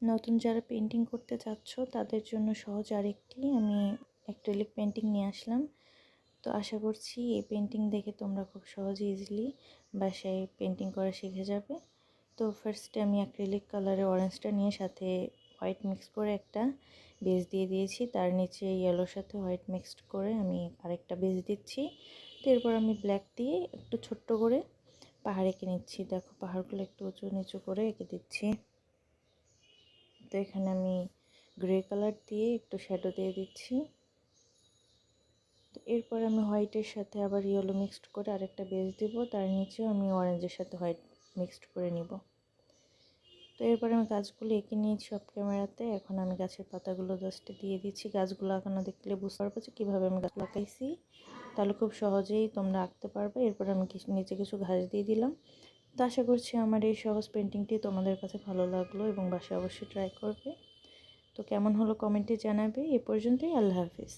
নতুন যারা পেন্টিং করতে চাচ্ছ তাদের জন্য সহজ আরেকটি আমি অ্যাক্রিলিক পেন্টিং নিয়ে আসলাম। তো আশা করছি এই পেন্টিং দেখে তোমরা খুব সহজে ইজিলি বাসায় পেন্টিং করা শিখে যাবে। তো ফার্স্টে আমি অ্যাক্রিলিক কালারের অরেঞ্জটা নিয়ে সাথে হোয়াইট মিক্স করে একটা বেস দিয়ে দিয়েছি, তার নিচে ইয়েলোর সাথে হোয়াইট মিক্সড করে আমি আরেকটা বেস দিচ্ছি। তো এরপর আমি ব্ল্যাক দিয়ে একটু ছোট্ট করে পাহাড় এঁকে নিচ্ছি। দেখো পাহাড়গুলো একটু উঁচু নিচু করে এঁকে দিচ্ছি। তো এখানে আমি গ্রে কালার দিয়ে একটু শ্যাডো দিয়ে দিচ্ছি। তো এরপর আমি হোয়াইটের সাথে আবার ইয়েলো মিক্সড করে আরেকটা বেস দিব, তার নিচেও আমি অরেঞ্জের সাথে হোয়াইট মিক্সড করে নিব। তো এরপর আমি গাছগুলো এঁকে নিয়েছি সব ক্যামেরাতে। এখন আমি গাছের পাতাগুলো জাস্ট দিয়ে দিচ্ছি। গাছগুলো আঁকানো দেখলে বুঝতে পারবো যে কীভাবে আমি গাছ লাগাইছি, তাহলে খুব সহজেই তোমরা আঁকতে পারবে। এরপর আমি নিচে কিছু ঘাস দিয়ে দিলাম। তো আশা করছি আমার এই সহজ পেন্টিংটি তোমাদের কাছে ভালো লাগলো এবং বাসায় অবশ্যই ট্রাই করবে। তো কেমন হলো কমেন্টে জানাবে। এ পর্যন্তই, আল্লাহ হাফিজ।